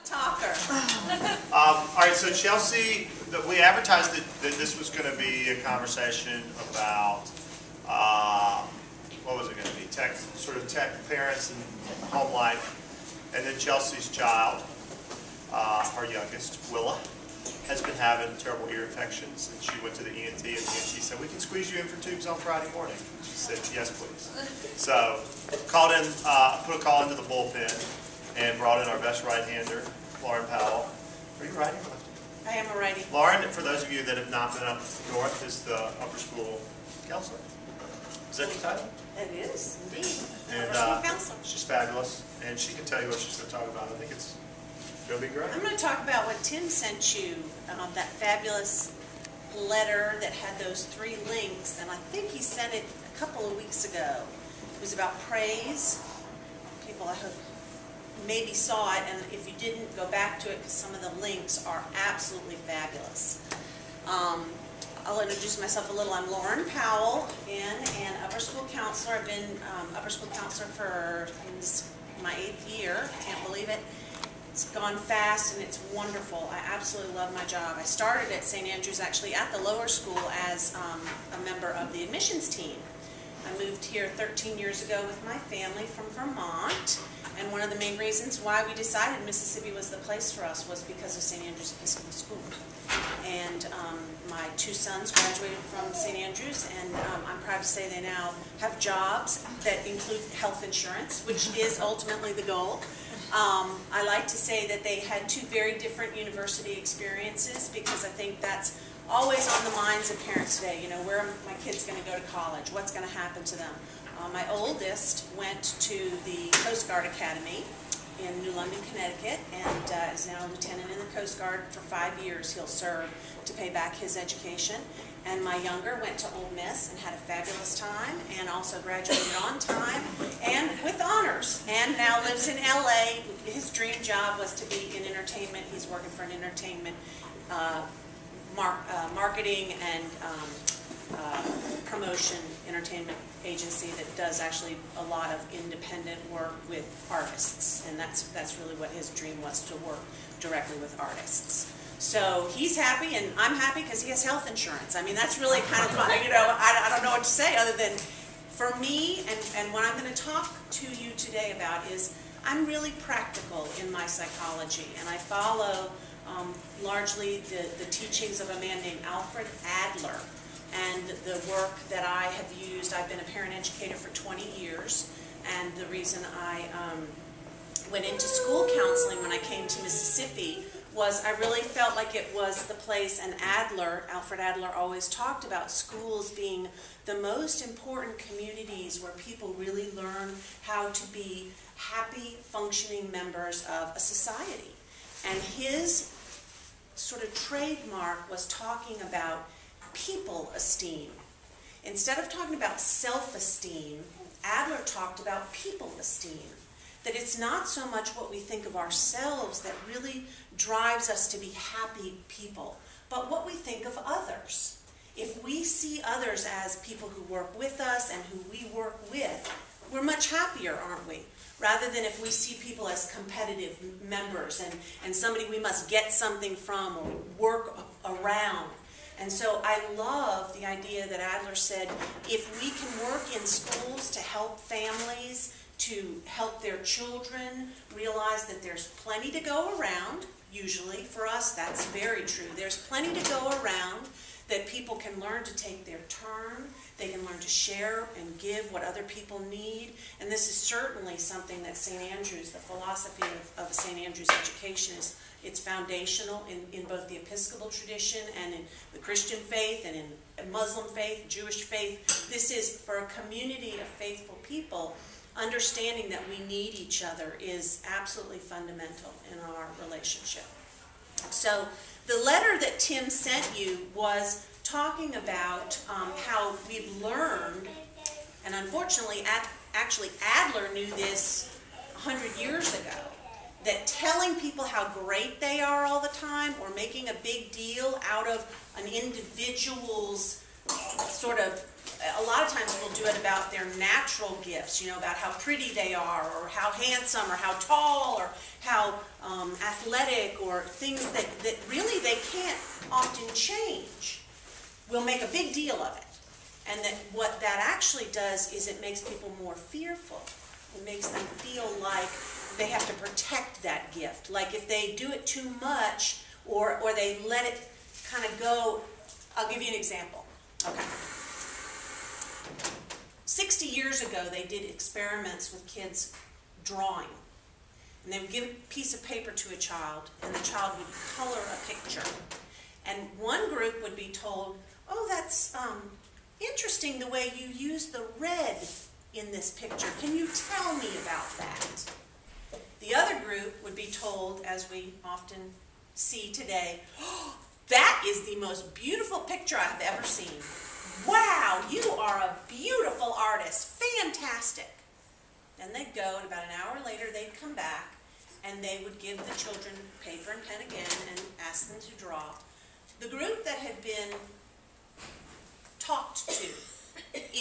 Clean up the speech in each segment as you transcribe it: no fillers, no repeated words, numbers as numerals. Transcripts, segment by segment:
Talker. All right, so Chelsea, we advertised that this was going to be a conversation about, what was it going to be? Tech, parents and home life. And then Chelsea's child, our youngest, Willa, has been having terrible ear infections, and she went to the ENT, and the ENT said, "We can squeeze you in for tubes on Friday morning." She said, "Yes, please." So, called in, put a call into the bullpen, and brought in our best right-hander, Lauren Powell. Are you righty or lefty? I am a righty. Lauren, for those of you that have not been up north, is the upper school counselor. Is that your title? It is, indeed. And Upper school counselor. she's fabulous, and she can tell you what she's going to talk about. I think it's going to be great. I'm going to talk about what Tim sent you, that fabulous letter that had those 3 links, and I think he sent it a couple of weeks ago. It was about praise. People, I hope, maybe saw it, and if you didn't, go back to it, because some of the links are absolutely fabulous. I'll introduce myself a little. I'm Lauren Powell, and upper school counselor. I've been upper school counselor for my 8th year. Can't believe it. It's gone fast, and it's wonderful. I absolutely love my job. I started at St. Andrews, actually at the lower school, as a member of the admissions team. I moved here 13 years ago with my family from Vermont, and one of the main reasons why we decided Mississippi was the place for us was because of St. Andrews Episcopal School. And my 2 sons graduated from St. Andrews, and I'm proud to say they now have jobs that include health insurance, which is ultimately the goal. I like to say that they had 2 very different university experiences, because I think that's always on the minds of parents today. You know, where are my kids going to go to college? What's going to happen to them? My oldest went to the Coast Guard Academy in New London, Connecticut, and is now a lieutenant in the Coast Guard. For 5 years he'll serve to pay back his education. And my younger went to Ole Miss and had a fabulous time, and also graduated on time and with honors, and now lives in LA. His dream job was to be in entertainment. He's working for an entertainment marketing and promotion entertainment agency that does actually a lot of independent work with artists, and that's really what his dream was, to work directly with artists. So he's happy, and I'm happy because he has health insurance. I mean, that's really kind of fun. You know, I don't know what to say other than, for me, and what I'm going to talk to you today about is, I'm really practical in my psychology, and I follow largely the teachings of a man named Alfred Adler, and the work that I have used. I've been a parent educator for 20 years, and the reason I went into school counseling when I came to Mississippi was I really felt like it was the place, and Alfred Adler always talked about schools being the most important communities where people really learn how to be happy, functioning members of a society. And his sort of trademark was talking about people esteem. Instead of talking about self-esteem, Adler talked about people esteem. That it's not so much what we think of ourselves that really drives us to be happy people, but what we think of others. If we see others as people who work with us and who we work with, we're much happier, aren't we? Rather than if we see people as competitive members and somebody we must get something from or work around. And so I love the idea that Adler said, if we can work in schools to help families, to help their children realize that there's plenty to go around, usually, for us that's very true. There's plenty to go around, that people can learn to take their turn, they can learn to share and give what other people need. And this is certainly something that St. Andrews, the philosophy of St. Andrews education, is it's foundational in both the Episcopal tradition and in the Christian faith and in Muslim faith, Jewish faith. This is for a community of faithful people. Understanding that we need each other is absolutely fundamental in our relationship. So the letter that Tim sent you was talking about how we've learned, and unfortunately, actually Adler knew this 100 years ago, that telling people how great they are all the time, or making a big deal out of an individual's sort of a lot of times we'll do it about their natural gifts, you know, about how pretty they are, or how handsome, or how tall, or how athletic, or things that really they can't often change. We'll make a big deal of it. And that what that actually does is it makes people more fearful. It makes them feel like they have to protect that gift. Like if they do it too much, or they let it kind of go. I'll give you an example. Okay. 60 years ago, they did experiments with kids drawing. And they would give a piece of paper to a child, and the child would color a picture. And one group would be told, oh, that's interesting the way you use the red in this picture. Can you tell me about that? The other group would be told, as we often see today, oh, that is the most beautiful picture I've ever seen. Wow, you are a beautiful artist. Fantastic. Then they'd go, and about an hour later they'd come back, and they would give the children paper and pen again and ask them to draw. The group that had been talked to,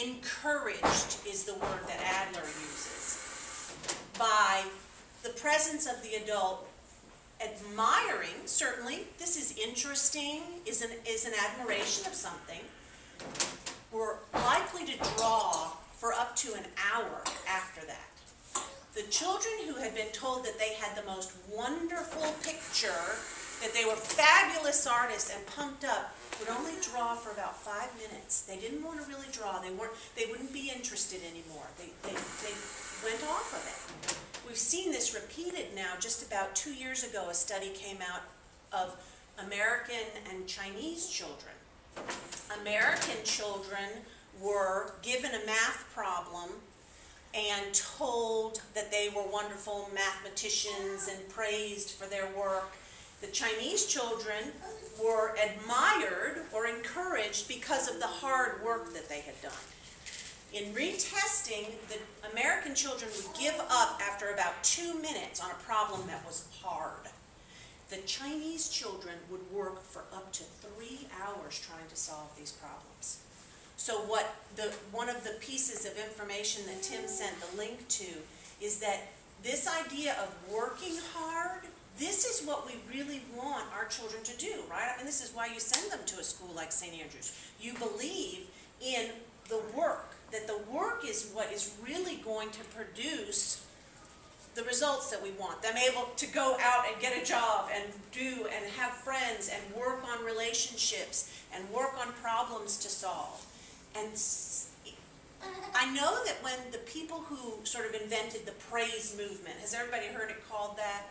encouraged is the word that Adler uses, by the presence of the adult, admiring, certainly, this is interesting, is an admiration of something, were likely to draw for up to an hour after that. The children who had been told that they had the most wonderful picture, that they were fabulous artists and pumped up, would only draw for about 5 minutes. They didn't want to really draw. They wouldn't be interested anymore. They went off of it. We've seen this repeated now. Just about 2 years ago, a study came out of American and Chinese children. American children were given a math problem and told that they were wonderful mathematicians and praised for their work. The Chinese children were admired or encouraged because of the hard work that they had done. In retesting, the American children would give up after about 2 minutes on a problem that was hard. The Chinese children would work for up to 3 hours trying to solve these problems. So one of the pieces of information that Tim sent the link to is that this idea of working hard, this is what we really want our children to do, right? I mean, this is why you send them to a school like St. Andrews. You believe in the work, that the work is what is really going to produce the results that we want. Them able to go out and get a job and do and have friends and work on relationships and work on problems to solve. And I know that when the people who sort of invented the praise movement, has everybody heard it called that?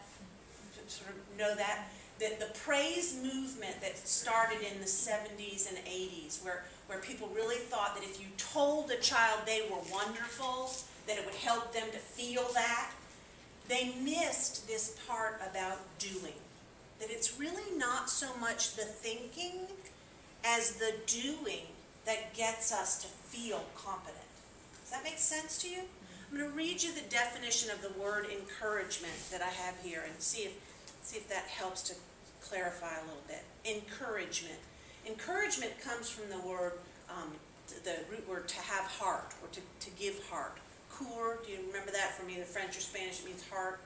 Sort of know that? The praise movement that started in the 70s and 80s, where people really thought that if you told a child they were wonderful, that it would help them to feel that, they missed this part about doing. That it's really not so much the thinking as the doing that gets us to feel competent. Does that make sense to you? I'm going to read you the definition of the word encouragement that I have here and see if that helps to clarify a little bit. Encouragement. Encouragement comes from the word, the root word to have heart, or to give heart. Cour, do you remember that from either French or Spanish? It means heart.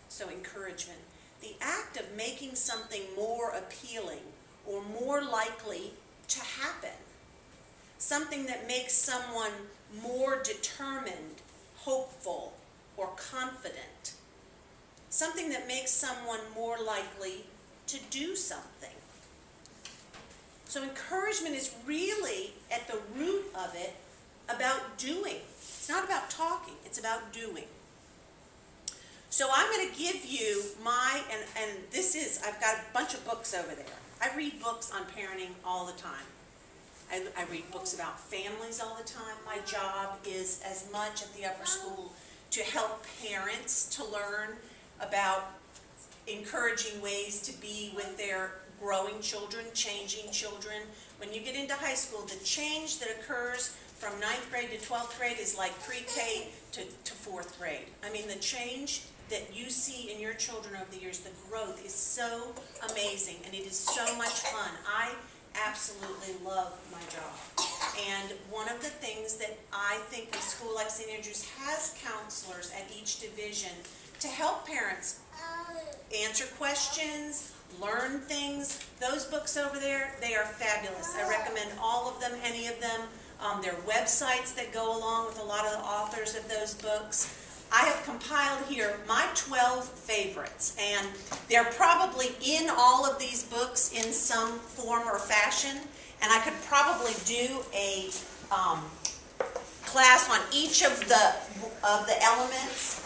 So encouragement. The act of making something more appealing or more likely to happen. Something that makes someone more determined, hopeful, or confident. Something that makes someone more likely to do something. So encouragement is really, at the root of it, about doing. It's not about talking, it's about doing. So I'm going to give you and this is, I've got a bunch of books over there. I read books on parenting all the time. I read books about families all the time. My job is as much at the upper school to help parents to learn about encouraging ways to be with their growing children, changing children. When you get into high school, the change that occurs from 9th grade to 12th grade is like pre-K to 4th grade. I mean, the change that you see in your children over the years, the growth is so amazing, and it is so much fun. I absolutely love my job. And one of the things that I think a school like St. Andrews has counselors at each division to help parents answer questions, learn things. Those books over there, they are fabulous. I recommend all of them, any of them. There are websites that go along with a lot of the authors of those books. I have compiled here my 12 favorites, and they're probably in all of these books in some form or fashion, and I could probably do a class on each of the elements.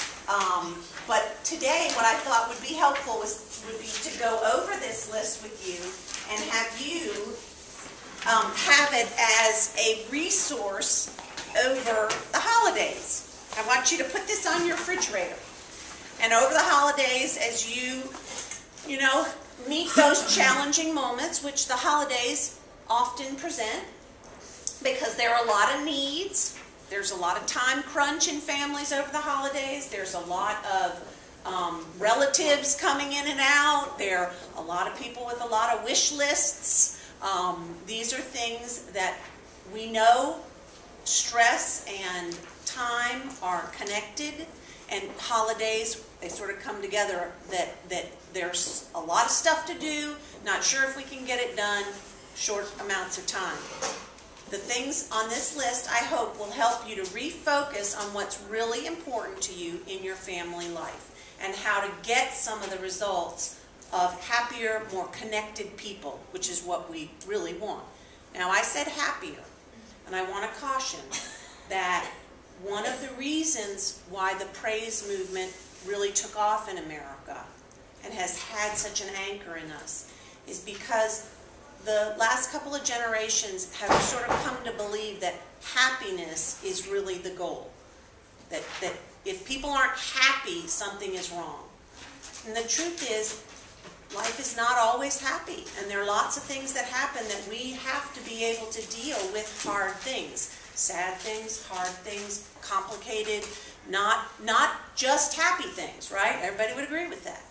But today, what I thought would be helpful would be to go over this list with you and have you have it as a resource over the holidays. I want you to put this on your refrigerator. And over the holidays, as you meet those challenging moments, which the holidays often present, because there are a lot of needs. There's a lot of time crunch in families over the holidays. There's a lot of relatives coming in and out. There are a lot of people with a lot of wish lists. These are things that we know stress and time are connected, and holidays, they sort of come together that there's a lot of stuff to do, not sure if we can get it done, short amounts of time. The things on this list, I hope, will help you to refocus on what's really important to you in your family life and how to get some of the results of happier, more connected people, which is what we really want. Now, I said happier, and I want to caution that one of the reasons why the praise movement really took off in America and has had such an anchor in us is because the last couple of generations have sort of come to believe that happiness is really the goal. That if people aren't happy, something is wrong. And the truth is, life is not always happy. And there are lots of things that happen that we have to be able to deal with hard things. Sad things, hard things, complicated, not just happy things, right? Everybody would agree with that.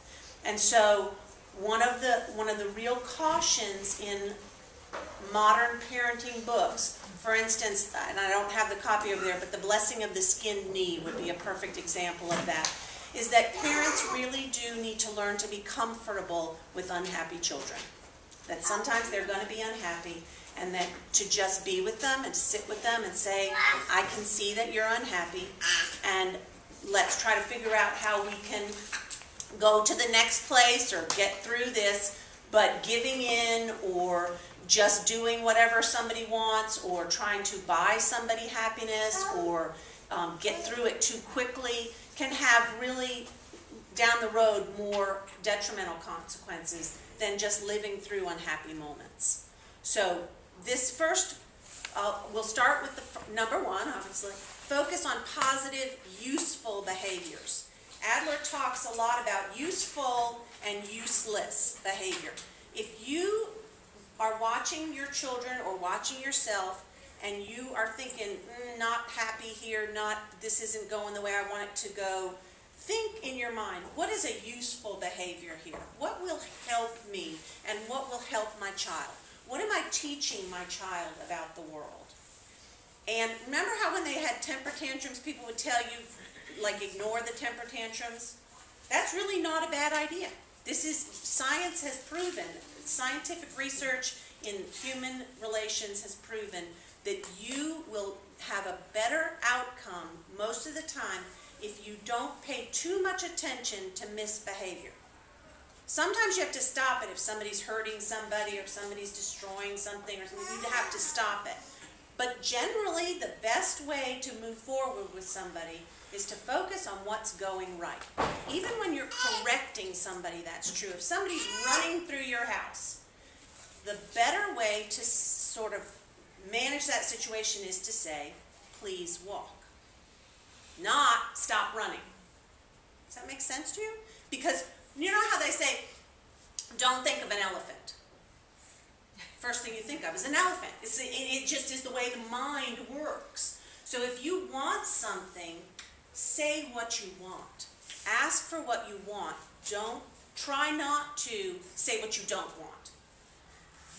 And so one of the real cautions in modern parenting books, for instance, and I don't have the copy over there, but The Blessing of the Skinned Knee would be a perfect example of that, is that parents really do need to learn to be comfortable with unhappy children. That sometimes they're going to be unhappy, and that to just be with them and sit with them and say, I can see that you're unhappy, and let's try to figure out how we can go to the next place or get through this. But giving in or just doing whatever somebody wants or trying to buy somebody happiness or get through it too quickly can have really, down the road, more detrimental consequences than just living through unhappy moments. So this first, we'll start with the number one, obviously. Focus on positive, useful behaviors. Adler talks a lot about useful and useless behavior. If you are watching your children or watching yourself and you are thinking, not happy here, this isn't going the way I want it to go, think in your mind, what is a useful behavior here? What will help me and what will help my child? What am I teaching my child about the world? And remember how when they had temper tantrums, people would tell you, like, ignore the temper tantrums? That's really not a bad idea. Science has proven, scientific research in human relations has proven that you will have a better outcome most of the time if you don't pay too much attention to misbehavior. Sometimes you have to stop it if somebody's hurting somebody or somebody's destroying something or something. You have to stop it. But generally, the best way to move forward with somebody is to focus on what's going right. Even when you're correcting somebody, that's true. If somebody's running through your house, the better way to sort of manage that situation is to say, please walk. Not stop running. Does that make sense to you? Because you know how they say, don't think of an elephant. First thing you think of is an elephant. It just is the way the mind works. So if you want something, say what you want. Ask for what you want. Try not to say what you don't want.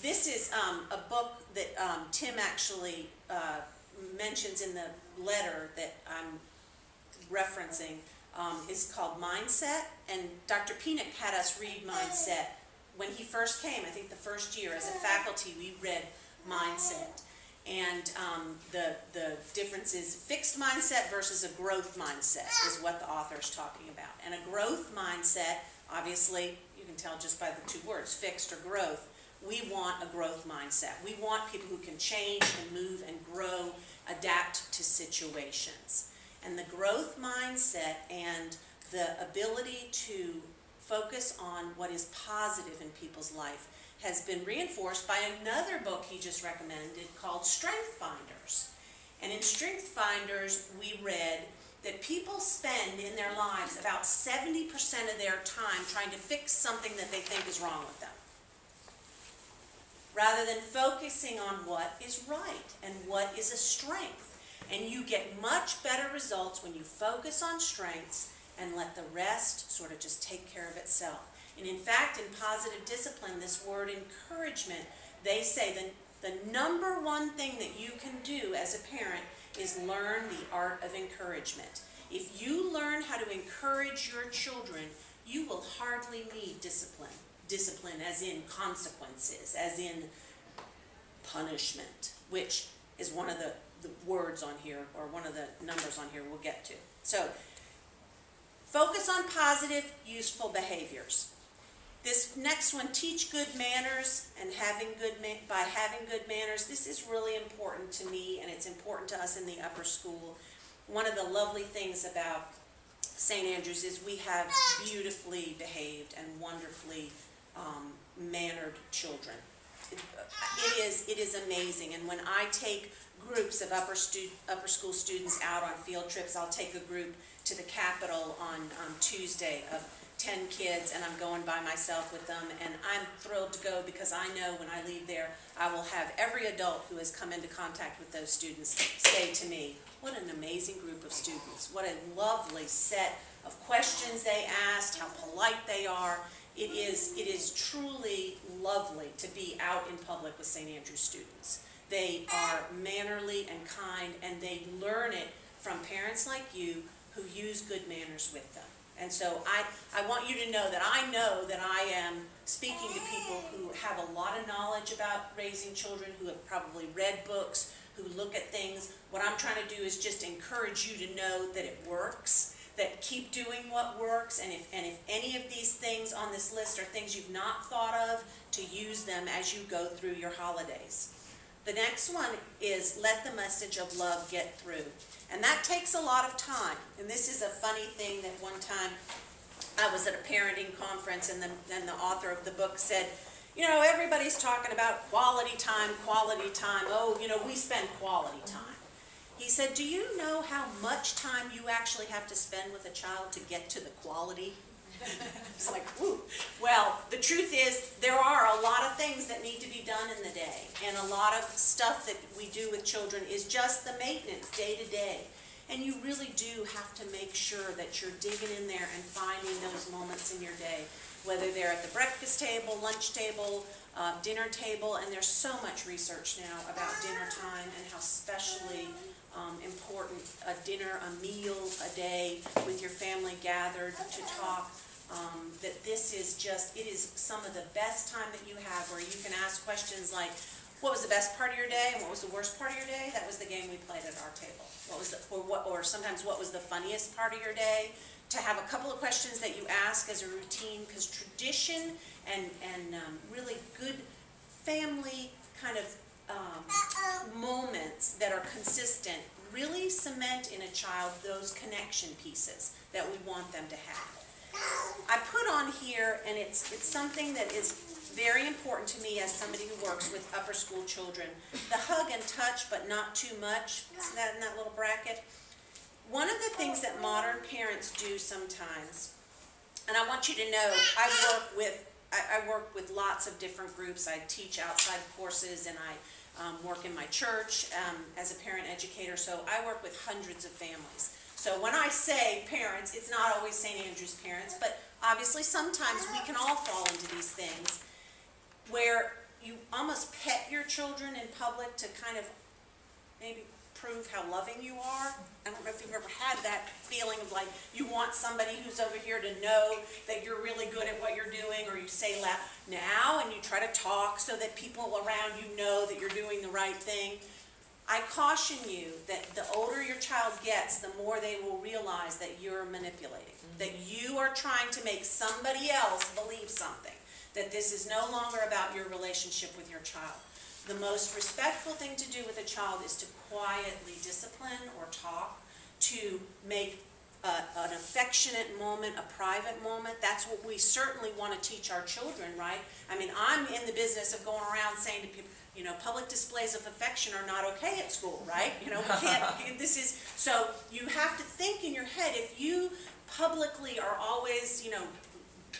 This is a book that Tim actually mentions in the letter that I'm referencing. Is called Mindset, and Dr. Penick had us read Mindset when he first came. I think the first year as a faculty we read Mindset, and the difference is fixed mindset versus a growth mindset is what the author is talking about. And a growth mindset, obviously you can tell just by the two words, fixed or growth. We want a growth mindset. We want people who can change and move and grow, adapt to situations. And the growth mindset and the ability to focus on what is positive in people's life has been reinforced by another book he just recommended called Strength Finders. And in Strength Finders, we read that people spend in their lives about 70% of their time trying to fix something that they think is wrong with them, rather than focusing on what is right and what is a strength. And you get much better results when you focus on strengths and let the rest sort of just take care of itself. And in fact, in positive discipline, this word encouragement, they say the number one thing that you can do as a parent is learn the art of encouragement. If you learn how to encourage your children, you will hardly need discipline. Discipline as in consequences, as in punishment, which is one of the words on here, or one of the numbers on here we'll get to. So, focus on positive, useful behaviors. This next one, teach good manners, and by having good manners, this is really important to me, and it's important to us in the upper school. One of the lovely things about St. Andrews is we have beautifully behaved and wonderfully mannered children. It is amazing, and when I take groups of upper school students out on field trips, I'll take a group to the Capitol on Tuesday of 10 kids, and I'm going by myself with them, and I'm thrilled to go because I know when I leave there, I will have every adult who has come into contact with those students say to me, what an amazing group of students, what a lovely set of questions they asked, how polite they are. It is truly lovely to be out in public with St. Andrews students. They are mannerly and kind, and they learn it from parents like you who use good manners with them. And so I want you to know that I am speaking to people who have a lot of knowledge about raising children, who have probably read books, who look at things. What I'm trying to do is just encourage you to know that it works, that keep doing what works, and if any of these things on this list are things you've not thought of, to use them as you go through your holidays. The next one is let the message of love get through. And that takes a lot of time. And this is a funny thing that one time I was at a parenting conference, and the author of the book said, you know, everybody's talking about quality time. Oh, you know, we spend quality time. He said, do you know how much time you actually have to spend with a child to get to the quality? It's like, woo. Well, the truth is, there are a lot of things that need to be done in the day, and a lot of stuff that we do with children is just the maintenance, day to day. And you really do have to make sure that you're digging in there and finding those moments in your day, whether they're at the breakfast table, lunch table, dinner table, and there's so much research now about dinner time and how specially important a dinner, a meal a day with your family gathered to talk. That this is just, it is some of the best time that you have, where you can ask questions like, what was the best part of your day and what was the worst part of your day? That was the game we played at our table. What was or sometimes what was the funniest part of your day? To have a couple of questions that you ask as a routine, because tradition and really good family kind of moments that are consistent really cement in a child those connection pieces that we want them to have. I put on here, and it's something that is very important to me as somebody who works with upper school children, the hug and touch, but not too much. See that in that little bracket? One of the things that modern parents do sometimes, and I want you to know, I work with lots of different groups. I teach outside courses, and I work in my church as a parent educator, so I work with hundreds of families. So when I say parents, it's not always St. Andrews parents, but obviously sometimes we can all fall into these things where you almost pet your children in public to kind of maybe prove how loving you are. I don't know if you've ever had that feeling of like you want somebody who's over here to know that you're really good at what you're doing, or you say loud now and you try to talk so that people around you know that you're doing the right thing. I caution you that the older your child gets, the more they will realize that you're manipulating, that you are trying to make somebody else believe something, that this is no longer about your relationship with your child. The most respectful thing to do with a child is to quietly discipline or talk, to make an affectionate moment, a private moment. That's what we certainly want to teach our children, right? I mean, I'm in the business of going around saying to people, you know, public displays of affection are not okay at school, right? You know, we can't, this is, so you have to think in your head, if you publicly are always, you know,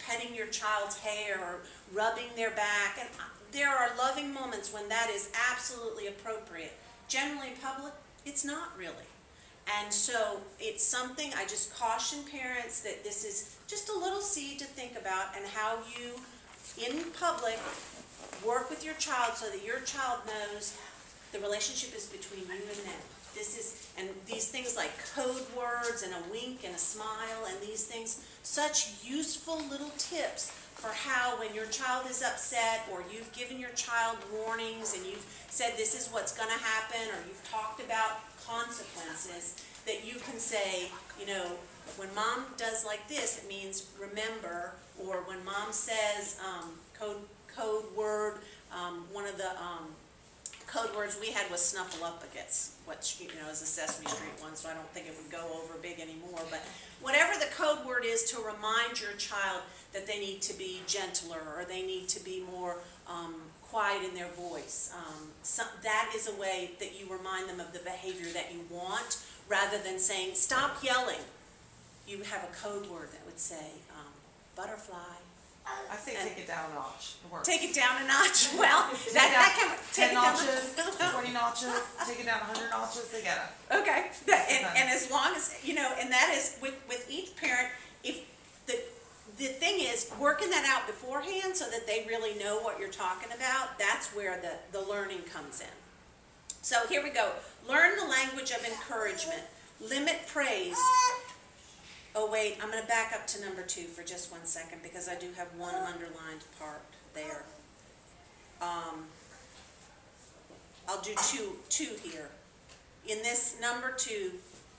petting your child's hair or rubbing their back, and there are loving moments when that is absolutely appropriate. Generally in public, it's not really. And so it's something I just caution parents that this is just a little seed to think about, and how you, in public, work with your child so that your child knows the relationship is between you and them. This is, and these things like code words and a wink and a smile and these things, such useful little tips for how, when your child is upset, or you've given your child warnings and you've said this is what's going to happen, or you've talked about consequences, that you can say, you know, when mom does like this, it means remember, or when mom says code word, one of the code words we had was snuffleupagus, which, you know, is a Sesame Street one, so I don't think it would go over big anymore. But whatever the code word is to remind your child that they need to be gentler, or they need to be more quiet in their voice. That is a way that you remind them of the behavior that you want, rather than saying, stop yelling. You have a code word that would say, butterfly. I say take it down a notch. It works. Take it down a notch. Well, that can take 10 it down notches, 20 notches, take it down 100 notches, they get it. Okay, and as long as, you know, and that is with each parent, if the thing is, working that out beforehand so that they really know what you're talking about, that's where the learning comes in. So here we go. Learn the language of encouragement. Limit praise. Oh wait, I'm going to back up to number 2 for just 1 second, because I do have one underlined part there. I'll do two here. In this number 2,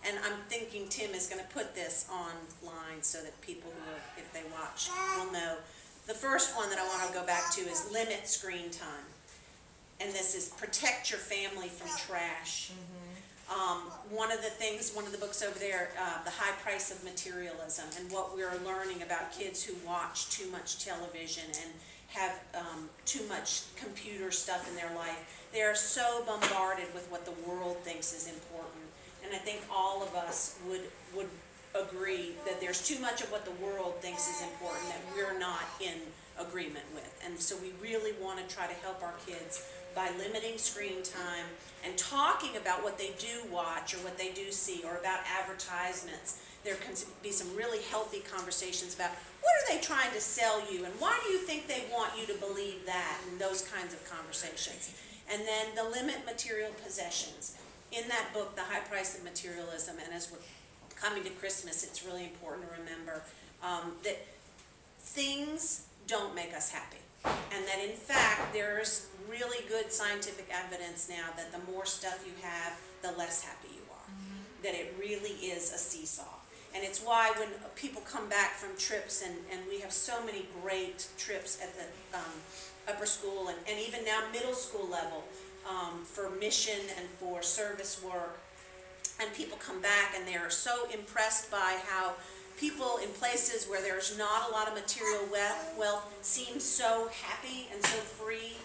and I'm thinking Tim is going to put this online so that people who are, if they watch, will know. The first one that I want to go back to is limit screen time. And this is protect your family from trash. One of the books over there, The High Price of Materialism, and what we're learning about kids who watch too much television and have too much computer stuff in their life. They are so bombarded with what the world thinks is important. And I think all of us would agree that there's too much of what the world thinks is important that we're not in agreement with. And so we really want to try to help our kids by limiting screen time and talking about what they do watch or what they do see, or about advertisements. There can be some really healthy conversations about what are they trying to sell you, and why do you think they want you to believe that, and those kinds of conversations. And then the limit material possessions. In that book, The High Price of Materialism, and as we're coming to Christmas, it's really important to remember that things don't make us happy. And that in fact, there's really good scientific evidence now that the more stuff you have, the less happy you are. That it really is a seesaw. And it's why when people come back from trips, and we have so many great trips at the upper school and even now middle school level for mission and for service work, and people come back and they are so impressed by how people in places where there's not a lot of material wealth seem so happy and so free.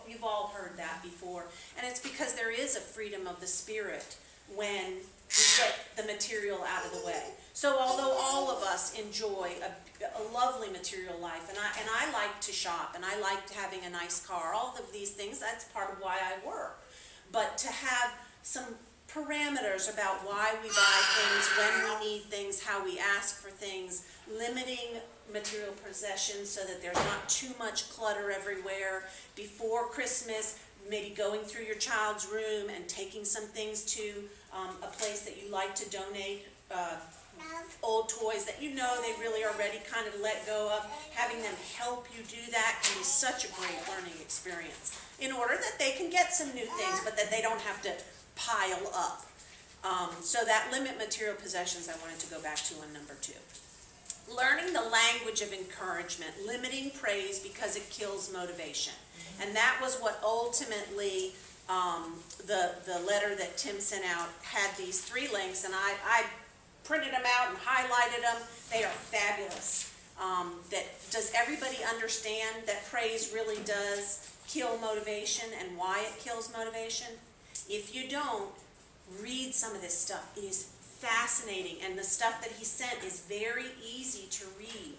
You've all heard that before. And it's because there is a freedom of the spirit when we get the material out of the way. So although all of us enjoy a lovely material life, and I like to shop, and I like having a nice car, all of these things, that's part of why I work. But to have some parameters about why we buy things, when we need things, how we ask for things, limiting material possessions so that there's not too much clutter everywhere. Before Christmas, maybe going through your child's room and taking some things to a place that you like to donate old toys that you know they really are ready kind of let go of. Having them help you do that can be such a great learning experience in order that they can get some new things, but that they don't have to pile up. So that limit material possessions I wanted to go back to on number 2. Learning the language of encouragement, limiting praise because it kills motivation. And that was what ultimately the letter that Tim sent out had these 3 links, and I printed them out and highlighted them. They are fabulous. Does everybody understand that praise really does kill motivation and why it kills motivation? If you don't, read some of this stuff. It is fascinating, and the stuff that he sent is very easy to read.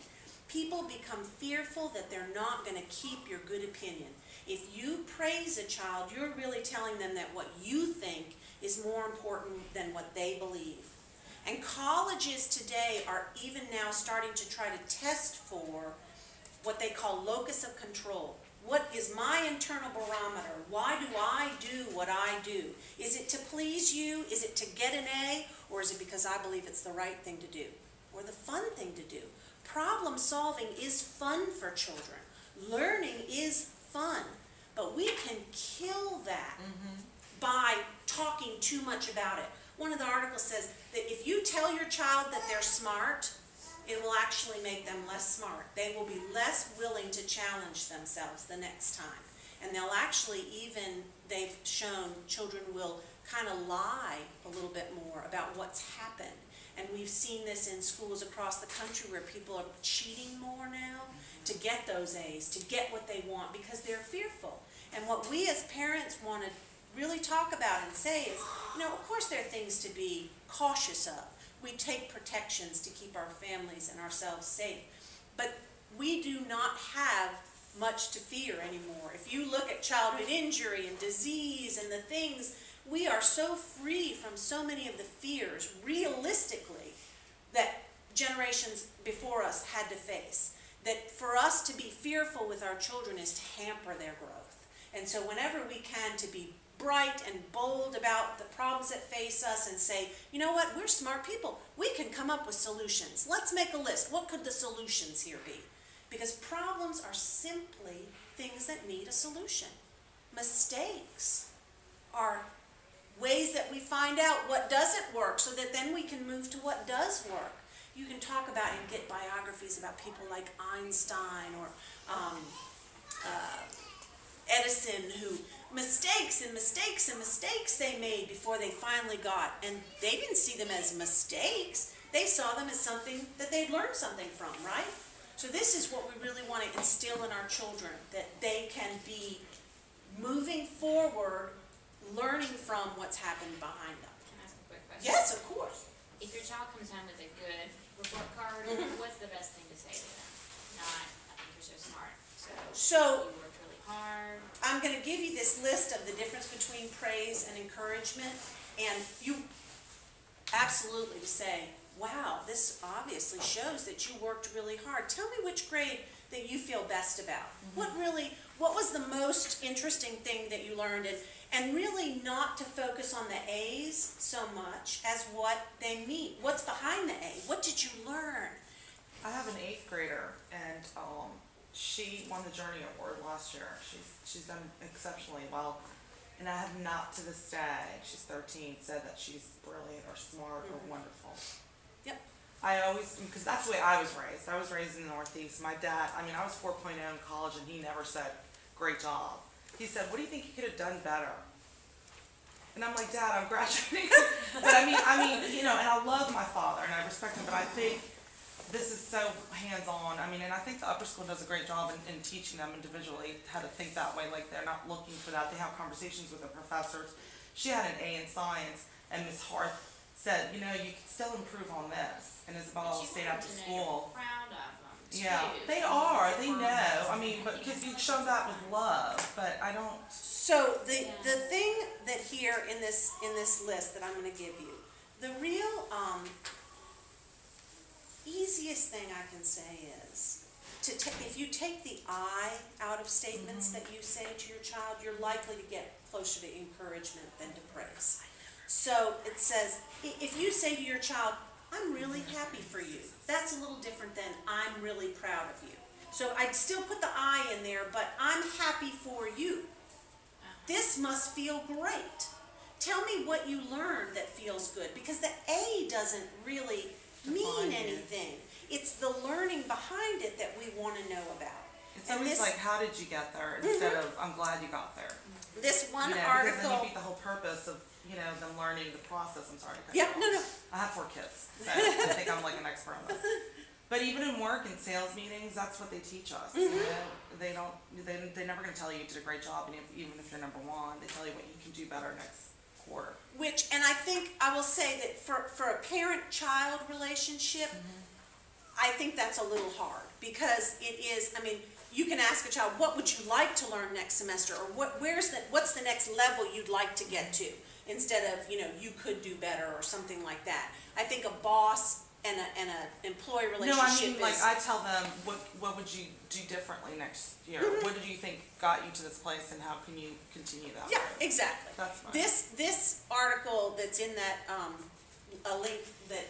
People become fearful that they're not going to keep your good opinion. If you praise a child, you're really telling them that what you think is more important than what they believe. And colleges today are even now starting to try to test for what they call locus of control. What is my internal barometer? Why do I do what I do? Is it to please you? Is it to get an A? Or is it because I believe it's the right thing to do? Or the fun thing to do? Problem solving is fun for children. Learning is fun. But we can kill that by talking too much about it. One of the articles says that if you tell your child that they're smart, it will actually make them less smart. They will be less willing to challenge themselves the next time. And they'll actually even, they've shown, children will kind of lie a little bit more about what's happened. And we've seen this in schools across the country where people are cheating more now to get those A's, to get what they want because they're fearful. And what we as parents want to really talk about and say is, you know, of course there are things to be cautious of. We take protections to keep our families and ourselves safe. But we do not have much to fear anymore. If you look at childhood injury and disease and the things, we are so free from so many of the fears, realistically, that generations before us had to face. That for us to be fearful with our children is to hamper their growth. And so whenever we can, to be bright and bold about the problems that face us and say, you know what, we're smart people. We can come up with solutions. Let's make a list. What could the solutions here be? Because problems are simply things that need a solution. Mistakes are ways that we find out what doesn't work so that then we can move to what does work. You can talk about and get biographies about people like Einstein or Edison, who mistakes and mistakes and mistakes they made before they finally got, and they didn't see them as mistakes. They saw them as something that they'd learned something from, right? So this is what we really want to instill in our children, that they can be moving forward, learning from what's happened behind them. Can I ask a quick question? Yes, of course. If your child comes home with a good report card, what's the best thing to say to them? Not, I think you're so smart. So you worked really hard. I'm going to give you this list of the difference between praise and encouragement, and you absolutely say, wow, this obviously shows that you worked really hard. Tell me which grade that you feel best about. What was the most interesting thing that you learned? And really not to focus on the A's so much as what they mean. What's behind the A? What did you learn? I have an 8th grader, and she won the Journey Award last year. She's done exceptionally well, and I have not to this day, she's 13, said that she's brilliant or smart or wonderful. Yep. I always, because that's the way I was raised. I was raised in the Northeast. My dad, I was 4.0 in college, and he never said, great job. He said, what do you think you could have done better? And I'm like, Dad, I'm graduating. But I mean, you know, and I love my father, and I respect him, but I think this is so hands-on. And I think the upper school does a great job in teaching them individually how to think that way. Like, they're not looking for that. They have conversations with the professors. She had an A in science, and Ms. Harth said, you know, you can still improve on this. And Isabella stayed after school. Proud of them. Yeah, they are. They know. But because you show that with love, but I don't. So the thing that here in this list that I'm going to give you, the real easiest thing I can say is, if you take the I out of statements that you say to your child, you're likely to get closer to encouragement than to praise. So it says, if you say to your child, I'm really happy for you, that's a little different than I'm really proud of you. So I'd still put the I in there, but I'm happy for you. This must feel great. Tell me what you learned that feels good, because the A doesn't really mean anything. It's the learning behind it that we want to know about. It's always like, how did you get there, instead of, I'm glad you got there. This one Because then you article. beat the whole purpose of, them learning the process. I'm sorry to cut Yep, you off. no. I have 4 kids, so I think I'm like an expert on this. But even in work and sales meetings, that's what they teach us. They're never going to tell you you did a great job, and even if you're number 1, they tell you what you can do better next quarter. And I think I will say that for a parent-child relationship, I think that's a little hard, because it is, you can ask a child, what would you like to learn next semester, or what's the next level you'd like to get to, instead of, you could do better or something like that. I think a boss and an employee relationship I tell them, what would you do differently next year? What did you think got you to this place, and how can you continue that? Yeah, exactly. That's fine. This article that's in that, a link that,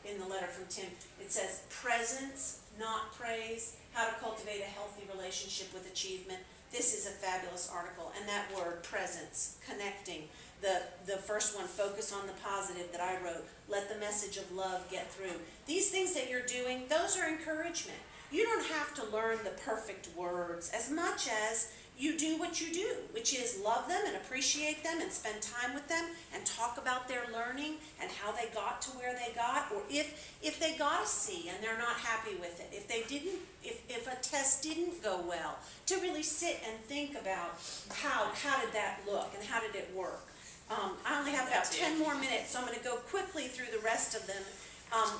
in the letter from Tim, it says presence, not praise, how to cultivate a healthy relationship with achievement. This is a fabulous article, and that word, presence, connecting. The first one, focus on the positive, that I wrote, let the message of love get through. These things that you're doing, those are encouragement. You don't have to learn the perfect words as much as you do what you do, which is love them and appreciate them and spend time with them and talk about their learning and how they got to where they got, or if they got a C and they're not happy with it, if a test didn't go well, to really sit and think about how did that look and how did it work. I only have about 10 more minutes, so I'm going to go quickly through the rest of them.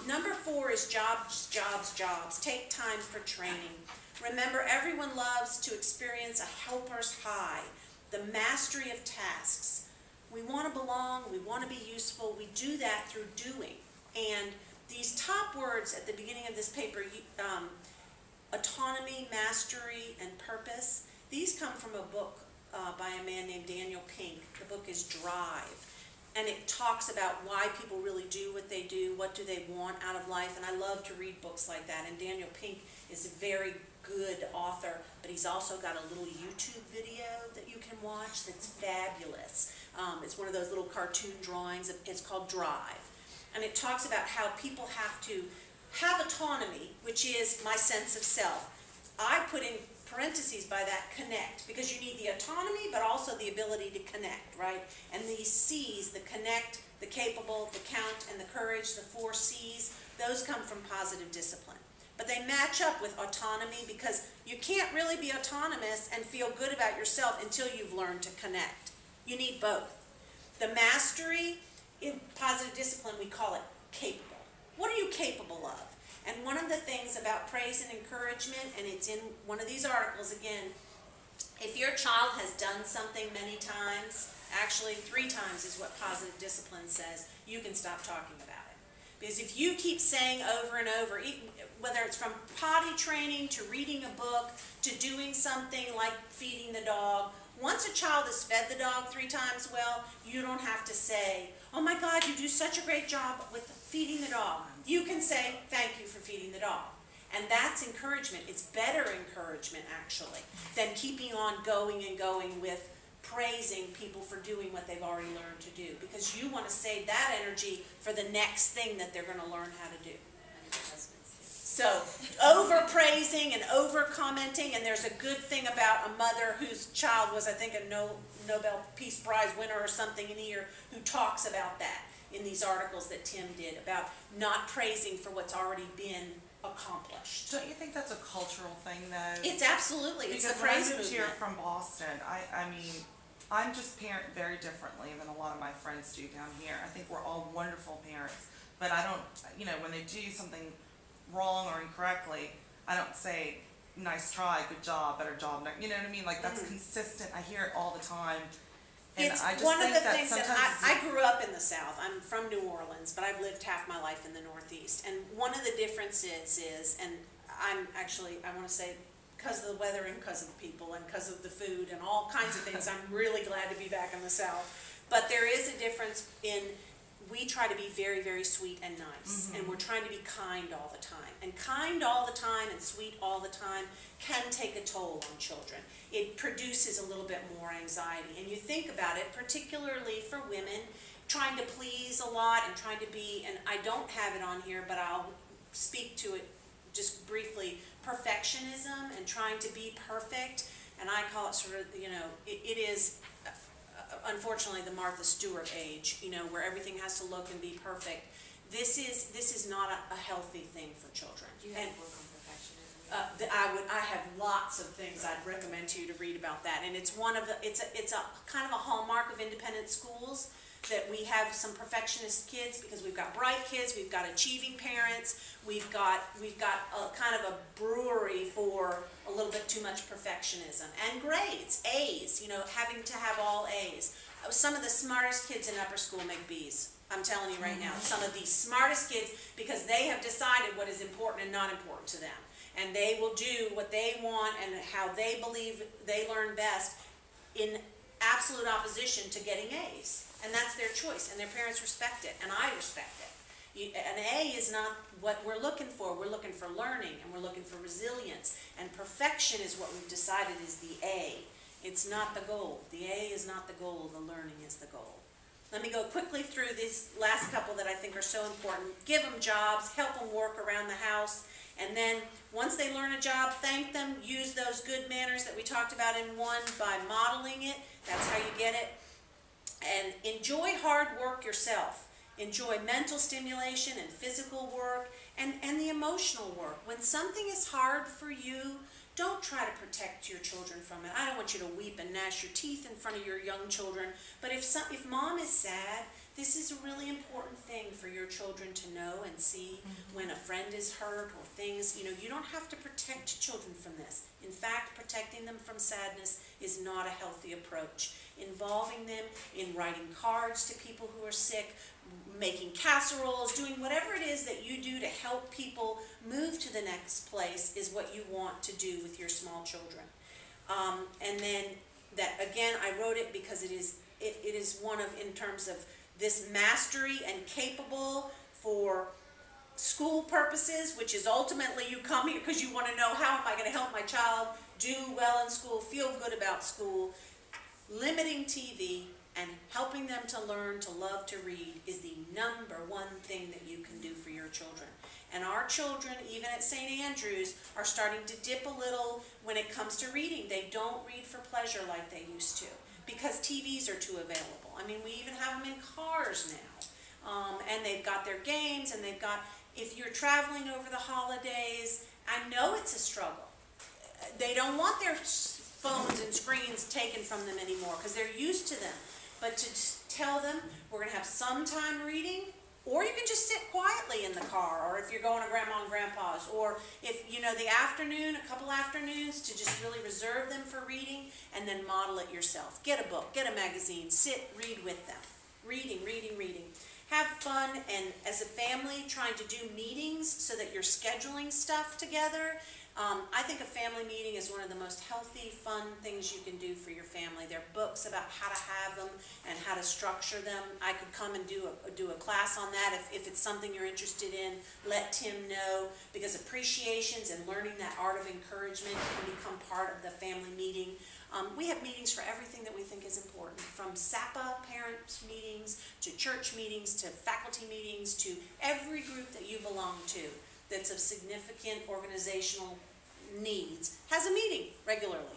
Number 4 is jobs. Take time for training. Remember, everyone loves to experience a helper's high, the mastery of tasks. We want to belong, we want to be useful, we do that through doing. And these top words at the beginning of this paper, autonomy, mastery, and purpose, these come from a book by a man named Daniel Pink. The book is Drive. And it talks about why people really do what they do, what do they want out of life, and I love to read books like that. And Daniel Pink is a very good author, but he's also got a little YouTube video that you can watch that's fabulous. It's one of those little cartoon drawings. It's called Drive. And it talks about how people have to have autonomy, which is my sense of self. I put in parentheses by that, connect, because you need the autonomy but also the ability to connect, right? And these C's, the connect, the capable, the count, and the courage, the 4 C's, those come from positive discipline. But they match up with autonomy, because you can't really be autonomous and feel good about yourself until you've learned to connect. You need both. The mastery, in positive discipline, we call it capable. What are you capable of? And one of the things about praise and encouragement, and it's in one of these articles again, if your child has done something many times, actually 3 times is what positive discipline says, you can stop talking about it. Because if you keep saying over and over, whether it's from potty training to reading a book to doing something like feeding the dog, once a child has fed the dog 3 times well, you don't have to say, oh my God, you do such a great job with feeding the dog. You can say, thank you for feeding the dog. And that's encouragement. It's better encouragement, actually, than keeping on going and going with praising people for doing what they've already learned to do. Because you want to save that energy for the next thing that they're going to learn how to do. So, over-praising and over-commenting, and there's a good thing about a mother whose child was, I think, a Nobel Peace Prize winner or something in here, who talks about that in these articles that Tim did, about not praising for what's already been accomplished. Don't you think that's a cultural thing, though? It's absolutely, it's the praise movement. Because when I moved here from Boston, I mean, I'm just parent very differently than a lot of my friends do down here. I think we're all wonderful parents, but I don't, when they do something wrong or incorrectly, I don't say, nice try, good job, better job, you know what I mean? Like, that's consistent. I hear it all the time. And It's I just one of think the that things that sometimes I grew up in the South. I'm from New Orleans, but I've lived half my life in the Northeast. And one of the differences is, and I'm actually, I want to say, because of the weather and because of the people and because of the food and all kinds of things, I'm really glad to be back in the South. But there is a difference in, we try to be very, very sweet and nice, and we're trying to be kind all the time. And kind all the time and sweet all the time can take a toll on children. It produces a little bit more anxiety. And you think about it, particularly for women, trying to please a lot and trying to be, and I don't have it on here, but I'll speak to it just briefly, perfectionism and trying to be perfect. And I call it sort of, you know, it is unfortunately the Martha Stewart age, you know, where everything has to look and be perfect. This is not a healthy thing for children. Do you have And a book on perfectionism? I have lots of things I'd recommend to you to read about that. And it's one of the, it's a kind of a hallmark of independent schools, that we have some perfectionist kids because we've got bright kids, we've got achieving parents, we've got a kind of a brewery for a little bit too much perfectionism. And grades, A's, you know, having to have all A's. Some of the smartest kids in upper school make B's. I'm telling you right now, some of the smartest kids, because they have decided what is important and not important to them. And they will do what they want and how they believe they learn best in absolute opposition to getting A's. And that's their choice, and their parents respect it, and I respect it. An A is not what we're looking for. We're looking for learning, and we're looking for resilience. And perfection is what we've decided is the A. It's not the goal. The A is not the goal. The learning is the goal. Let me go quickly through these last couple that I think are so important. Give them jobs, help them work around the house, and then once they learn a job, thank them. Use those good manners that we talked about in one by modeling it. That's how you get it. And enjoy hard work yourself. Enjoy mental stimulation and physical work and the emotional work. When something is hard for you, don't try to protect your children from it. I don't want you to weep and gnash your teeth in front of your young children. But if mom is sad, this is a really important thing for your children to know and see when a friend is hurt or things. You know, you don't have to protect children from this. In fact, protecting them from sadness is not a healthy approach. Involving them in writing cards to people who are sick, making casseroles, doing whatever it is that you do to help people move to the next place is what you want to do with your small children. And then that, again, I wrote it because it is one of, in terms of this mastery and capable for school purposes, which is ultimately you come here because you want to know, how am I going to help my child do well in school, feel good about school. Limiting TV and helping them to learn to love to read is the #1 thing that you can do for your children. And our children, even at St. Andrews, are starting to dip a little when it comes to reading. They don't read for pleasure like they used to because TVs are too available. I mean, we even have them in cars now. And they've got their games, and they've got, if you're traveling over the holidays, I know it's a struggle. They don't want their phones and screens taken from them anymore because they're used to them. But to just tell them, we're going to have some time reading, or you can just sit quietly in the car, or if you're going to grandma and grandpa's, or if, you know, the afternoon, a couple afternoons, to just really reserve them for reading, and then model it yourself. Get a book, get a magazine, sit, read with them. Reading, reading, reading. Have fun, and as a family, trying to do meetings so that you're scheduling stuff together. I think a family meeting is one of the most healthy, fun things you can do for your family. There are books about how to have them and how to structure them. I could come and do a class on that if it's something you're interested in. Let Tim know, because appreciations and learning that art of encouragement can become part of the family meeting. We have meetings for everything that we think is important, from SAPA parents meetings to church meetings to faculty meetings to every group that you belong to that's of significant organizational needs has a meeting regularly.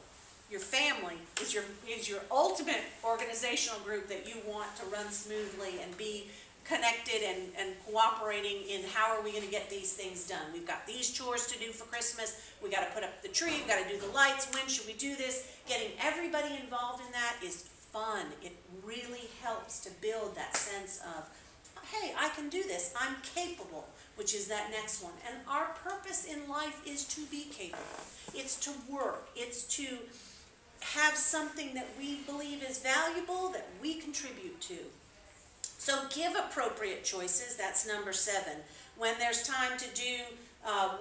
Your family is your ultimate organizational group that you want to run smoothly and be connected and cooperating in how are we going to get these things done. We've got these chores to do for Christmas. We got to put up the tree. We got to do the lights. When should we do this? Getting everybody involved in that is fun. It really helps to build that sense of, hey, I can do this. I'm capable, which is that next one. And our purpose in life is to be capable. It's to work. It's to have something that we believe is valuable that we contribute to. So give appropriate choices, that's number 7. When there's time to do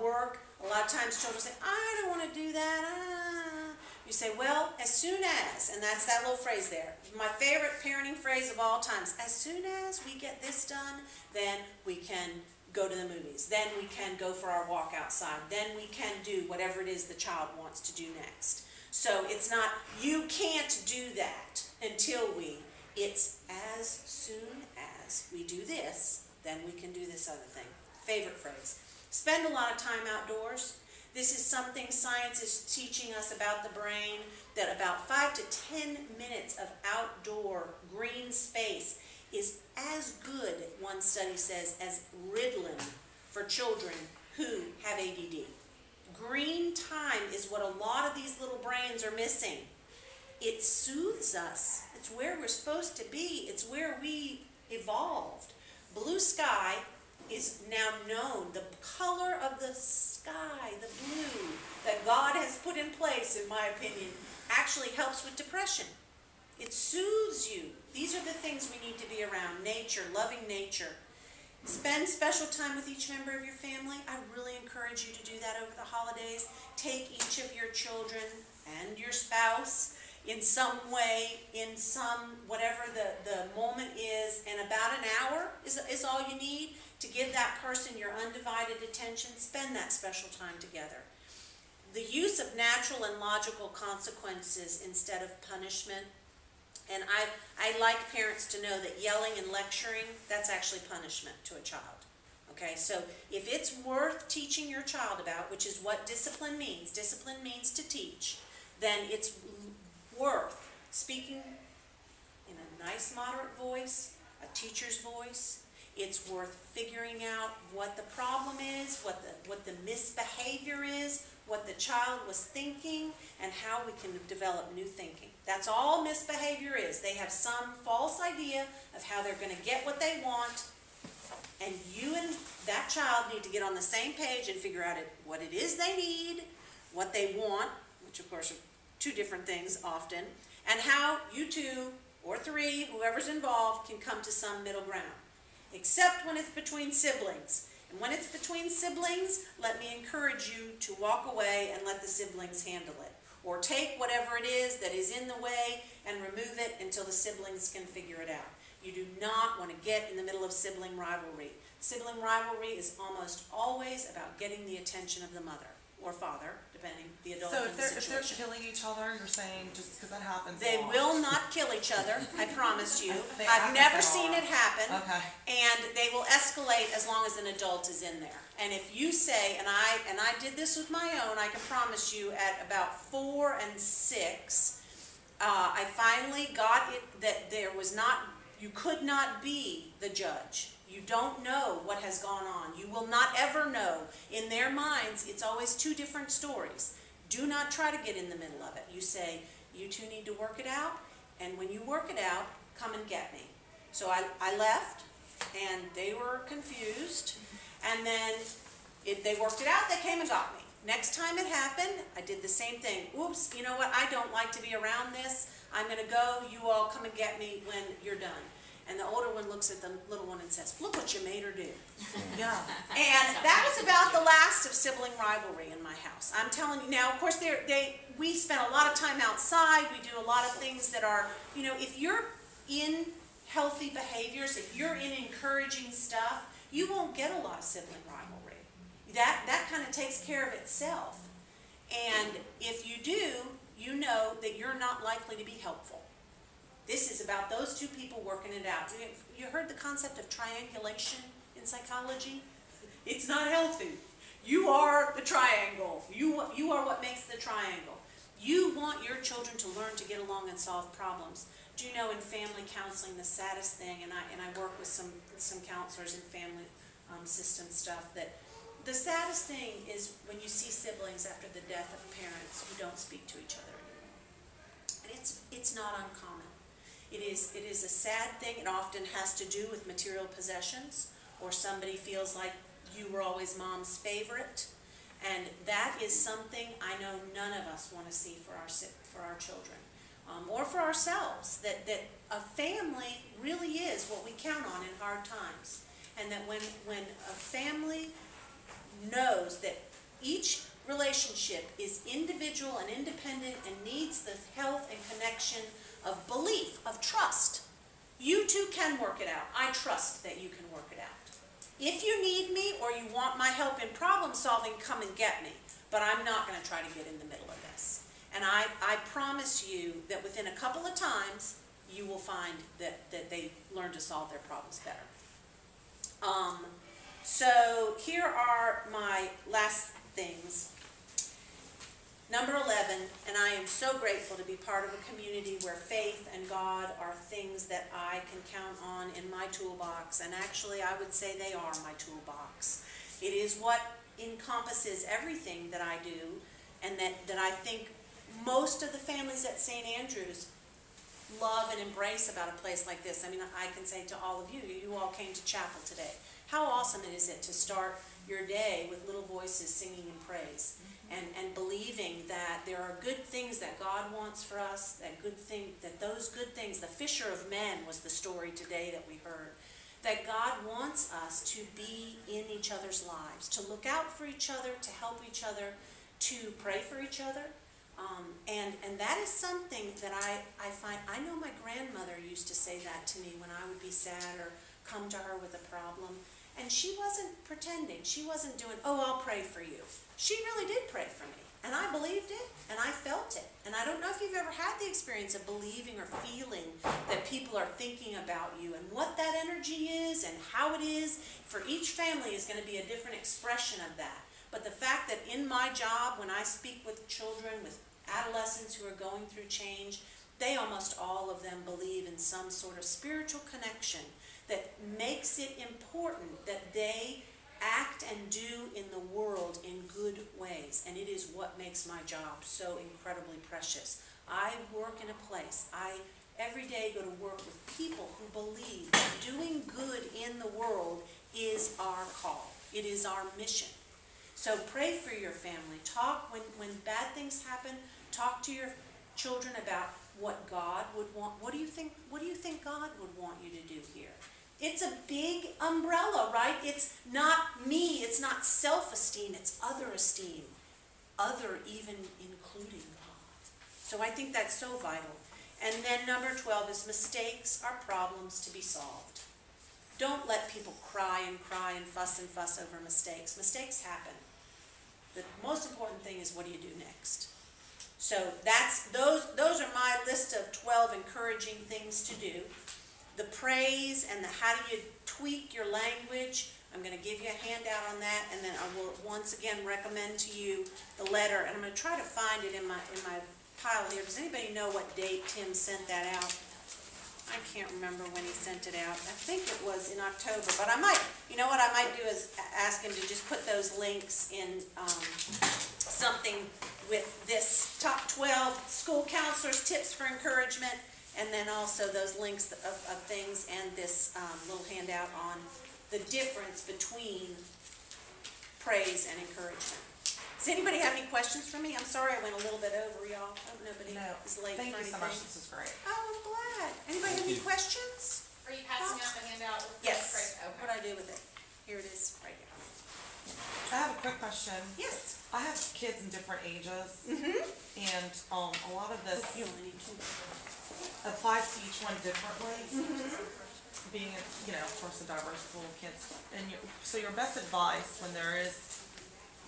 work, a lot of times children say, I don't want to do that. You say, well, as soon as, and that's that little phrase there. My favorite parenting phrase of all times, as soon as we get this done, then we can go to the movies. Then we can go for our walk outside. Then we can do whatever it is the child wants to do next. So it's not, you can't do that until we, it's as soon as we do this, then we can do this other thing. Favorite phrase. Spend a lot of time outdoors. This is something science is teaching us about the brain, that about 5 to 10 minutes of outdoor green space is as good, one study says, as Ritalin for children who have ADD. Green time is what a lot of these little brains are missing. It soothes us. It's where we're supposed to be. It's where we evolved. Blue sky is now known. The color of the sky, the blue that God has put in place, in my opinion, actually helps with depression. It soothes you. These are the things we need to be around. Nature, loving nature. Spend special time with each member of your family. I really encourage you to do that over the holidays. Take each of your children and your spouse in some way, in some, whatever the moment is, and about an hour is all you need to give that person your undivided attention. Spend that special time together. The use of natural and logical consequences instead of punishment. And I like parents to know that yelling and lecturing, that's actually punishment to a child. Okay, so if it's worth teaching your child about, which is what discipline means to teach, then it's worth speaking in a nice, moderate voice, a teacher's voice. It's worth figuring out what the problem is, what the misbehavior is, what the child was thinking, and how we can develop new thinking. That's all misbehavior is. They have some false idea of how they're going to get what they want, and you and that child need to get on the same page and figure out what it is they need, what they want, which of course are 2 different things often, and how you 2 or 3, whoever's involved, can come to some middle ground. Except when it's between siblings. And when it's between siblings, let me encourage you to walk away and let the siblings handle it. Or take whatever it is that is in the way and remove it until the siblings can figure it out. You do not want to get in the middle of sibling rivalry. Sibling rivalry is almost always about getting the attention of the mother or father, depending the adult So in the situation. if they're killing each other, you're saying just because that happens. They a lot. will not kill each other, I promise you. They I've happen never a seen lot. it happen. Okay. And they will escalate as long as an adult is in there. And if you say, and I did this with my own, I can promise you at about 4 and 6, I finally got it that you could not be the judge. You don't know what has gone on. You will not ever know. In their minds, it's always 2 different stories. Do not try to get in the middle of it. You say, you 2 need to work it out, and when you work it out, come and get me. So I left, and they were confused, and then they worked it out, they came and got me. Next time it happened, I did the same thing. Oops, you know what, I don't like to be around this. I'm going to go, you all come and get me when you're done. And the older one looks at the little one and says, look what you made her do. Yeah. And that was about the last of sibling rivalry in my house. I'm telling you now, of course, we spend a lot of time outside. We do a lot of things that are, if you're in healthy behaviors, if you're in encouraging stuff, you won't get a lot of sibling rivalry. That kind of takes care of itself. And if you do, you know that you're not likely to be helpful. This is about those 2 people working it out. You heard the concept of triangulation in psychology? It's not healthy. You are the triangle. You are what makes the triangle. You want your children to learn to get along and solve problems. Do you know in family counseling the saddest thing, and I work with some counselors in family system stuff, that the saddest thing is when you see siblings after the death of parents who don't speak to each other anymore. And it's not uncommon. It is a sad thing. It often has to do with material possessions, or somebody feels like you were always mom's favorite. And that is something I know none of us want to see for our children, or for ourselves, that a family really is what we count on in hard times. And that when a family knows that each relationship is individual and independent and needs the health and connection of belief, of trust, you too can work it out. I trust that you can work it out. If you need me or you want my help in problem solving, come and get me. But I'm not going to try to get in the middle of this. And I promise you that within a couple of times, you will find that they learn to solve their problems better. So here are my last things. Number 11, and I am so grateful to be part of a community where faith and God are things that I can count on in my toolbox, and actually I would say they are my toolbox. It is what encompasses everything that I do, and that I think most of the families at St. Andrews love and embrace about a place like this. I mean, I can say to all of you, you all came to chapel today. How awesome is it to start your day with little voices singing in praise, and believing that there are good things that God wants for us, that those good things, the fisher of men was the story today that we heard, that God wants us to be in each other's lives, to look out for each other, to help each other, to pray for each other. And that is something that I find, I know my grandmother used to say that to me when I would be sad or come to her with a problem. And she wasn't pretending. She wasn't doing, oh, I'll pray for you. She really did pray for me. And I believed it, and I felt it. And I don't know if you've ever had the experience of believing or feeling that people are thinking about you, and what that energy is and how it is. For each family is going to be a different expression of that. But the fact that in my job, when I speak with children, with adolescents who are going through change, they almost all of them believe in some sort of spiritual connection that makes it important that they act and do in the world in good ways. And it is what makes my job so incredibly precious. I work in a place, I every day go to work with people who believe that doing good in the world is our call. It is our mission. So pray for your family. Talk when bad things happen, talk to your children about what God would want. What do you think God would want you to do here? It's a big umbrella, right? It's not me, it's not self-esteem, it's other esteem. Other even including God. So I think that's so vital. And then number 12 is mistakes are problems to be solved. Don't let people cry and fuss over mistakes. Mistakes happen. The most important thing is, what do you do next? So those are my list of 12 encouraging things to do. The praise and the how do you tweak your language, I'm going to give you a handout on that, and then I will once again recommend to you the letter, and I'm going to try to find it in my pile here. Does anybody know what date Tim sent that out? I can't remember when he sent it out. I think it was in October, but I might, you know what I might do is ask him to just put those links in something with this top 12 school counselors tips for encouragement, and then also those links of things, and this little handout on the difference between praise and encouragement. Does anybody have any questions for me? I'm sorry I went a little bit over, y'all. I hope nobody is late for anything. Thank you so much. This is great. Oh, I'm glad. Anybody have any questions? Are you passing out the handout with the Yes. praise? Okay. What do I do with it? Here it is, right here. I have a quick question. Yes. I have kids in different ages, Mm-hmm. and a lot of this You only need two. applies to each one differently. Mm-hmm. Being, of course, a diverse pool of kids. And so your best advice when there is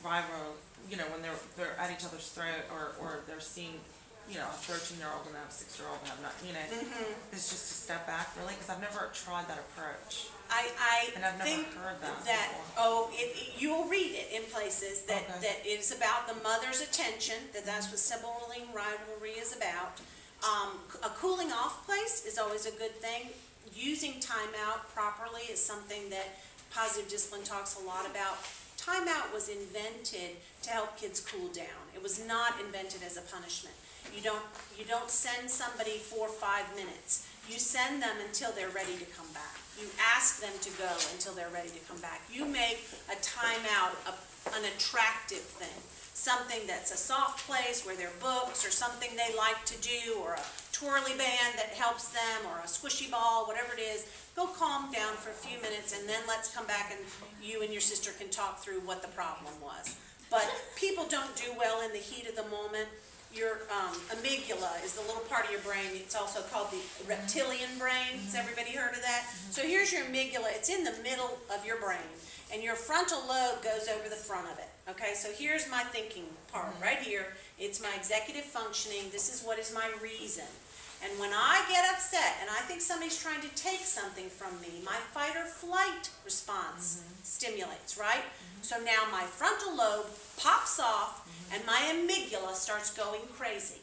rivalry, when they're at each other's throat, or they're seeing, a 13-year-old and a 6-year-old and not, Mm-hmm. is just to step back, really, because I've never tried that approach. And I've never think heard that before. you will read it in places that it is about the mother's attention, that's what sibling rivalry is about. A cooling off place is always a good thing. Using timeout properly is something that positive discipline talks a lot about. Timeout was invented to help kids cool down. It was not invented as a punishment. You don't send somebody for 5 minutes. You send them until they're ready to come back. You ask them to go until they're ready to come back. You make a timeout an attractive thing. Something that's a soft place where there are books or something they like to do, or a twirly band that helps them, or a squishy ball, whatever it is. Go calm down for a few minutes, and then let's come back and you and your sister can talk through what the problem was. But people don't do well in the heat of the moment. Your amygdala is the little part of your brain. It's also called the reptilian brain. Has everybody heard of that? So here's your amygdala. It's in the middle of your brain, and your frontal lobe goes over the front of it. Okay, so here's my thinking part right here. It's my executive functioning. This is what is my reason. And when I get upset and I think somebody's trying to take something from me, my fight or flight response stimulates, right? So now my frontal lobe pops off and my amygdala starts going crazy.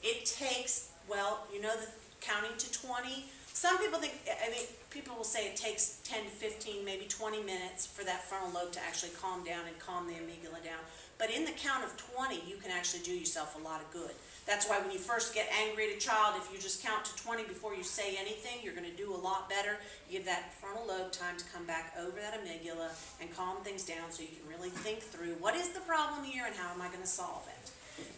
It takes, well, you know, the counting to 20. Some people think, I mean, people will say it takes 10 to 15, maybe 20 minutes for that frontal lobe to actually calm down and calm the amygdala down. But in the count of 20, you can actually do yourself a lot of good. That's why when you first get angry at a child, if you just count to 20 before you say anything, you're going to do a lot better. You give that frontal lobe time to come back over that amygdala and calm things down so you can really think through what is the problem here and how am I going to solve it.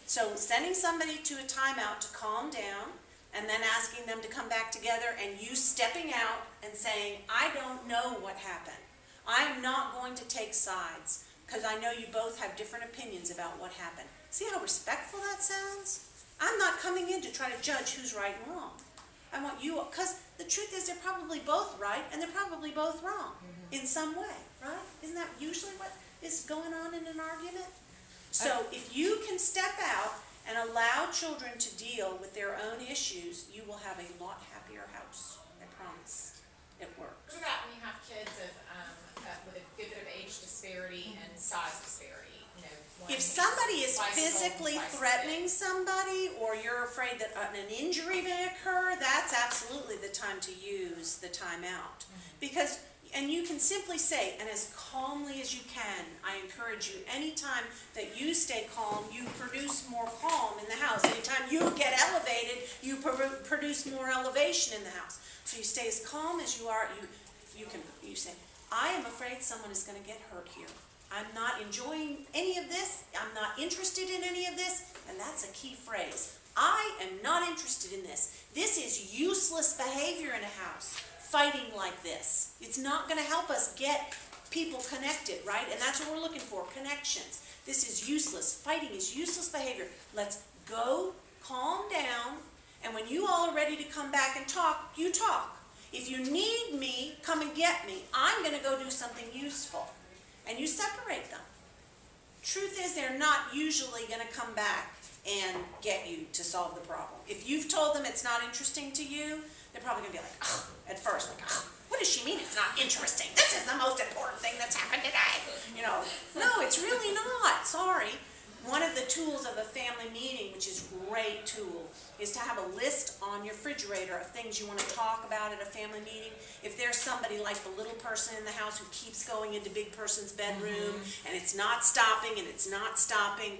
So sending somebody to a timeout to calm down, and then asking them to come back together, and you stepping out and saying, I don't know what happened. I am not going to take sides, because I know you both have different opinions about what happened. See how respectful that sounds? I'm not coming in to try to judge who's right and wrong. I want you, because the truth is they're probably both right, and they're probably both wrong in some way, right? Isn't that usually what is going on in an argument? So if you can step out and allow children to deal with their own issues, you will have a lot happier house. I promise. It works. What about when you have kids with a good bit of age disparity and size disparity? You know, if somebody is physically threatening somebody, or you're afraid that an injury may occur, that's absolutely the time to use the timeout. Because, and you can simply say, and as calmly as you can, I encourage you, anytime that you stay calm, you produce more calm in the house. Anytime you get elevated, you produce more elevation in the house. So you stay as calm as you are. You say, I am afraid someone is going to get hurt here. I'm not enjoying any of this. I'm not interested in any of this. And that's a key phrase. I am not interested in this. This is useless behavior in a house. Fighting like this. It's not going to help us get people connected, right? And that's what we're looking for, connections. This is useless. Fighting is useless behavior. Let's go, calm down, and when you all are ready to come back and talk, you talk. If you need me, come and get me. I'm going to go do something useful. And you separate them. Truth is, they're not usually going to come back and get you to solve the problem. If you've told them it's not interesting to you, they're probably going to be like, oh, at first, like, oh, what does she mean it's not interesting? This is the most important thing that's happened today. You know, no, it's really not. Sorry. One of the tools of a family meeting, which is a great tool, is to have a list on your refrigerator of things you want to talk about at a family meeting. If there's somebody like the little person in the house who keeps going into big person's bedroom, and it's not stopping, and it's not stopping,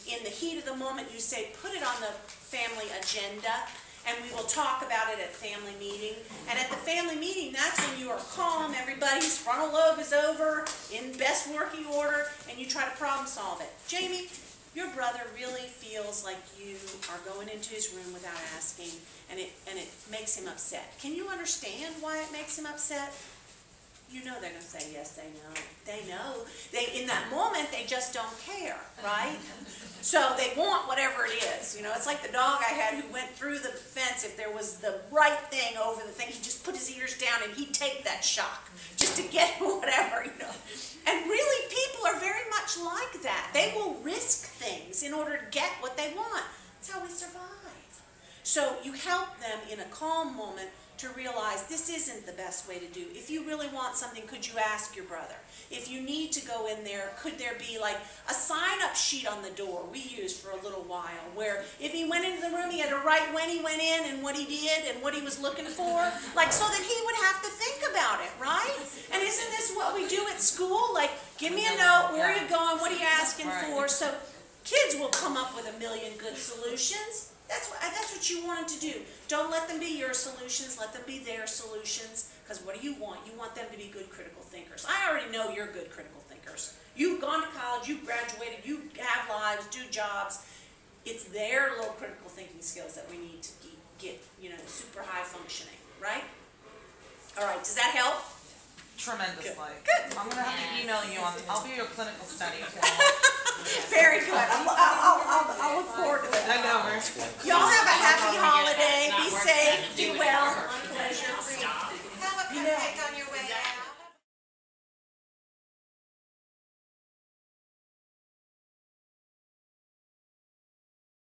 in the heat of the moment, you say, put it on the family agenda, and we will talk about it at family meeting. And at the family meeting, that's when you are calm, everybody's frontal lobe is over, in best working order, and you try to problem solve it. Jamie, your brother really feels like you are going into his room without asking, and it makes him upset. Can you understand why it makes him upset? You know they're going to say, yes, they know. They know. In that moment, they just don't care, right? So they want whatever it is. You know, it's like the dog I had who went through the fence. If there was the right thing over the thing, he'd just put his ears down and he'd take that shock just to get whatever, you know. And really, people are very much like that. They will risk things in order to get what they want. That's how we survive. So you help them in a calm moment to realize this isn't the best way to do. If you really want something, could you ask your brother? If you need to go in there, could there be like a sign-up sheet on the door we used for a little while, where if he went into the room, he had to write when he went in and what he did and what he was looking for, like so that he would have to think about it, right? And isn't this what we do at school? Like, give me a note, where are you going, what are you asking for? So kids will come up with a million good solutions. That's what you want them to do. Don't let them be your solutions. Let them be their solutions. Because what do you want? You want them to be good critical thinkers. I already know you're good critical thinkers. thinkers. You've gone to college, you've graduated, you have lives, do jobs. It's their low critical thinking skills that we need to get, you know, super high functioning, right? All right, does that help? Tremendously. Good. I'm gonna have to email you on, I'll be your clinical study. Very good. I'll look forward to it. I know, right? Y'all have a happy holiday.